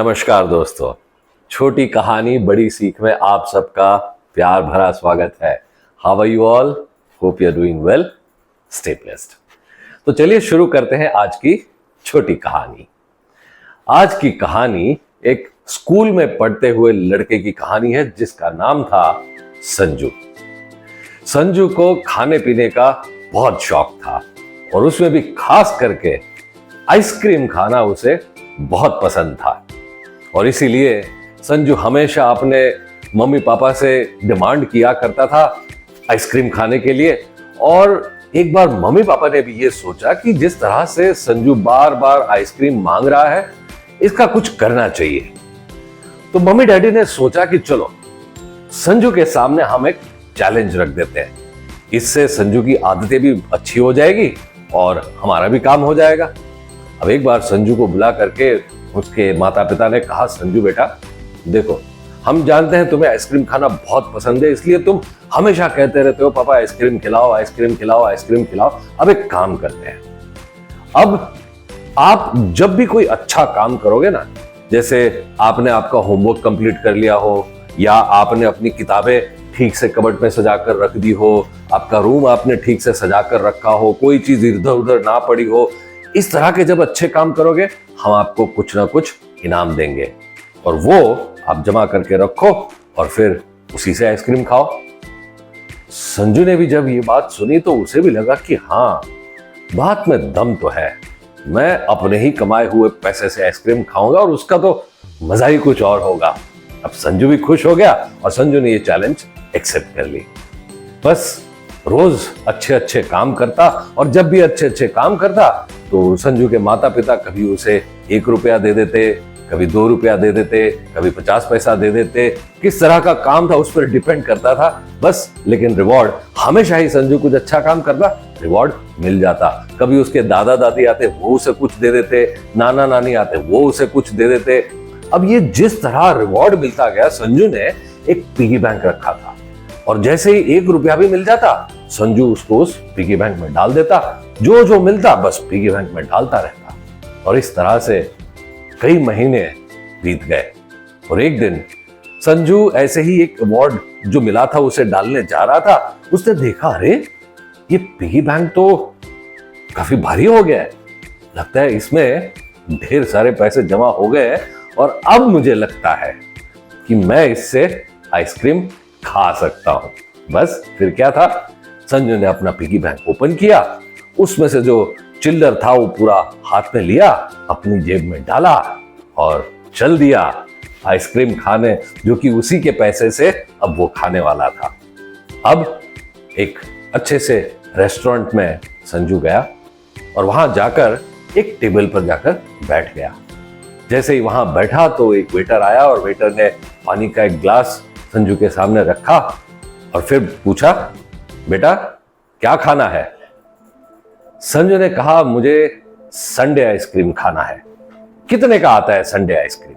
नमस्कार दोस्तों, छोटी कहानी बड़ी सीख में आप सबका प्यार भरा स्वागत है। How are you all? Hope you are doing well, stay blessed. तो चलिए शुरू करते हैं आज की छोटी कहानी। आज की कहानी एक स्कूल में पढ़ते हुए लड़के की कहानी है जिसका नाम था संजू। संजू को खाने पीने का बहुत शौक था और उसमें भी खास करके आइसक्रीम खाना उसे बहुत पसंद था और इसीलिए संजू हमेशा अपने मम्मी पापा से डिमांड किया करता था आइसक्रीम खाने के लिए। और एक बार मम्मी पापा ने भी ये सोचा कि जिस तरह से संजू बार बार आइसक्रीम मांग रहा है इसका कुछ करना चाहिए। तो मम्मी डैडी ने सोचा कि चलो संजू के सामने हम एक चैलेंज रख देते हैं, इससे संजू की आदतें भी अच्छी हो जाएगी और हमारा भी काम हो जाएगा। अब एक बार संजू को बुला करके उसके माता पिता ने कहा, संजू बेटा देखो, हम जानते हैं तुम्हें आइसक्रीम खाना बहुत पसंद है, इसलिए तुम हमेशा कहते रहते हो पापा आइसक्रीम खिलाओ, आइसक्रीम खिलाओ, आइसक्रीम खिलाओ। अब एक काम करते हैं, अब आप जब भी कोई अच्छा काम करोगे ना, जैसे आपने आपका होमवर्क कंप्लीट कर लिया हो या आपने अपनी किताबें ठीक से कबर्ड में सजा कर रख दी हो, आपका रूम आपने ठीक से सजा कर रखा हो, कोई चीज इधर उधर ना पड़ी हो, इस तरह के जब अच्छे काम करोगे हम आपको कुछ ना कुछ इनाम देंगे और वो आप जमा करके रखो और फिर उसी से आइसक्रीम खाओ। संजू ने भी जब ये बात सुनी तो उसे भी लगा कि हाँ, बात में दम तो है, मैं अपने ही कमाए हुए पैसे से आइसक्रीम खाऊंगा और उसका तो मजा ही कुछ और होगा। अब संजू भी खुश हो गया और संजू ने ये चैलेंज एक्सेप्ट कर ली। बस रोज अच्छे अच्छे काम करता और जब भी अच्छे अच्छे काम करता तो संजू के माता पिता कभी उसे 1 रुपया दे देते, कभी 2 रुपया दे देते, कभी 50 पैसा दे देते। किस तरह का काम था उस पर डिपेंड करता था बस, लेकिन रिवॉर्ड हमेशा ही संजू कुछ अच्छा काम करता, रिवॉर्ड मिल जाता। कभी उसके दादा दादी आते वो उसे कुछ दे देते, नाना नानी आते वो उसे कुछ दे देते। अब ये जिस तरह रिवॉर्ड मिलता गया, संजू ने एक पिगी बैंक रखा था और जैसे ही 1 रुपया भी मिल जाता संजू उसको उस पिगी बैंक में डाल देता, जो जो मिलता बस पिगी बैंक में डालता रहता। और इस तरह से कई महीने बीत गए और एक दिन संजू ऐसे ही एक अवार्ड जो मिला था उसे डालने जा रहा था। उसने देखा, अरे ये पिगी बैंक तो काफी भारी हो गया है, लगता है इसमें ढेर सारे पैसे जमा हो गए और अब मुझे लगता है कि मैं इससे आइसक्रीम खा सकता हूं। बस फिर क्या था, संजू ने अपना पिगी बैंक ओपन किया, उसमें से जो चिल्लर था वो पूरा हाथ में लिया, अपनी जेब में डाला और चल दिया आइसक्रीम खाने, जो कि उसी के पैसे से अब वो खाने वाला था। अब एक अच्छे से रेस्टोरेंट में संजू गया और वहां जाकर एक टेबल पर जाकर बैठ गया। जैसे ही वहां बैठा तो एक वेटर आया और वेटर ने पानी का एक ग्लास संजू के सामने रखा और फिर पूछा, बेटा क्या खाना है? संजू ने कहा, मुझे संडे आइसक्रीम खाना है। कितने का आता है संडे आइसक्रीम?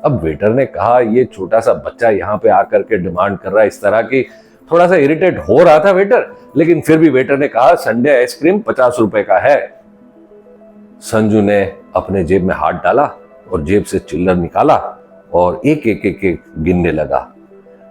अब वेटर ने कहा, ये छोटा सा बच्चा यहां पे आकर के डिमांड कर रहा है इस तरह की। थोड़ा सा इरिटेट हो रहा था वेटर, लेकिन फिर भी वेटर ने कहा, संडे आइसक्रीम 50 रुपए का है। संजू ने अपने जेब में हाथ डाला और जेब से चिल्लर निकाला और एक एक एक एक गिनने लगा।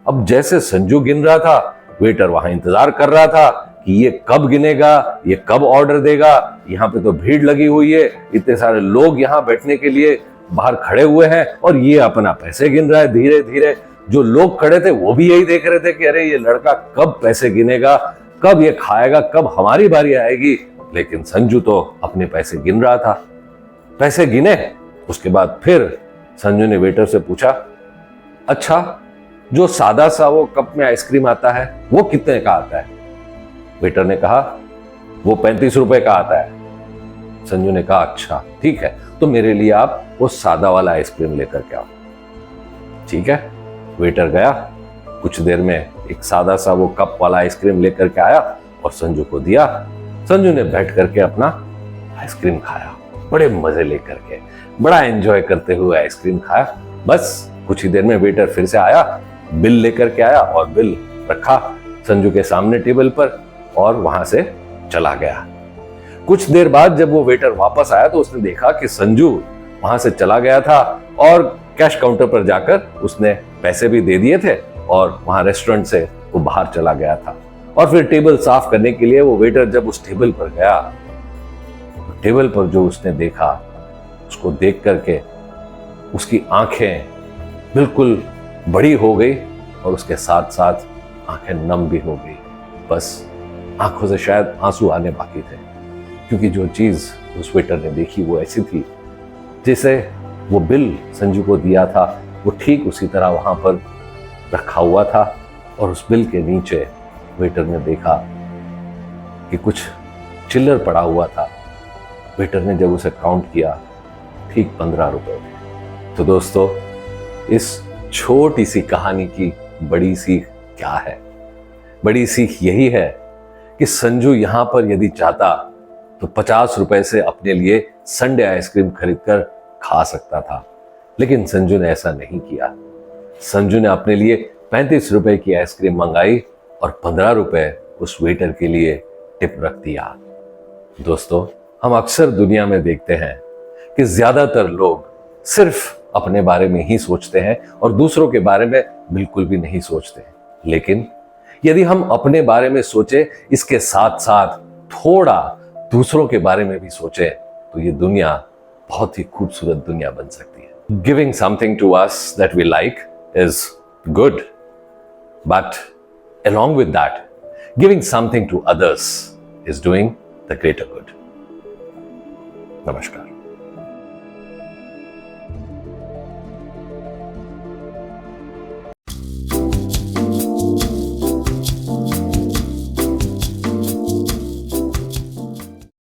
अब जैसे संजू गिन रहा था, वेटर वहां इंतजार कर रहा था कि ये कब गिनेगा, ये कब ऑर्डर देगा। यहाँ पे तो भीड़ लगी हुई है, इतने सारे लोग यहाँ बैठने के लिए बाहर खड़े हुए हैं और ये अपना पैसे गिन रहा है धीरे धीरे। जो लोग खड़े थे वो भी यही देख रहे थे कि अरे ये लड़का कब पैसे गिनेगा, कब ये खाएगा, कब हमारी बारी आएगी। लेकिन संजू तो अपने पैसे गिन रहा था। पैसे गिने, उसके बाद फिर संजू ने वेटर से पूछा, अच्छा जो सादा सा वो कप में आइसक्रीम आता है वो कितने का आता है? वेटर ने कहा, वो 35 रुपए का आता है। संजू ने कहा, अच्छा ठीक है, तो मेरे लिए आप वो सादा वाला आइसक्रीम लेकर के आओ। ठीक है, वेटर गया, कुछ देर में एक सादा सा वो कप वाला आइसक्रीम लेकर के आया और संजू को दिया। संजू ने बैठ करके अपना आइसक्रीम खाया, बड़े मजे लेकर के, बड़ा एंजॉय करते हुए आइसक्रीम खाया। बस कुछ ही देर में वेटर फिर से आया, बिल लेकर के आया और बिल रखा संजू के सामने टेबल पर और वहां से चला गया। कुछ देर बाद जब वो वेटर वापस आया तो उसने देखा कि संजू वहां से चला गया था और कैश काउंटर पर जाकर उसने पैसे भी दे दिए थे और वहां रेस्टोरेंट से वो बाहर चला गया था। और फिर टेबल साफ करने के लिए वो वेटर जब उस टेबल पर गया, तो टेबल पर जो उसने देखा, उसको देख करके उसकी आंखें बिल्कुल बड़ी हो गई और उसके साथ साथ आंखें नम भी हो गई। बस आंखों से शायद आंसू आने बाकी थे, क्योंकि जो चीज उस वेटर ने देखी वो ऐसी थी जिसे वो बिल संजू को दिया था, वो ठीक उसी तरह वहां पर रखा हुआ था। और उस बिल के नीचे वेटर ने देखा कि कुछ चिल्लर पड़ा हुआ था। वेटर ने जब उसे काउंट किया, ठीक 15 रुपए थे। तो दोस्तों, इस छोटी सी कहानी की बड़ी सीख क्या है? बड़ी सीख यही है कि संजू यहां पर यदि चाहता तो 50 रुपए से अपने लिए संडे आइसक्रीम खरीदकर खा सकता था, लेकिन संजू ने ऐसा नहीं किया। संजू ने अपने लिए 35 रुपए की आइसक्रीम मंगाई और 15 रुपए उस वेटर के लिए टिप रख दिया। दोस्तों, हम अक्सर दुनिया में देखते हैं कि ज्यादातर लोग सिर्फ अपने बारे में ही सोचते हैं और दूसरों के बारे में बिल्कुल भी नहीं सोचते। लेकिन यदि हम अपने बारे में सोचे, इसके साथ साथ थोड़ा दूसरों के बारे में भी सोचे, तो ये दुनिया बहुत ही खूबसूरत दुनिया बन सकती है। Giving something to us that we like is good, but along with that, giving something to others is doing the greater good. Namaskar.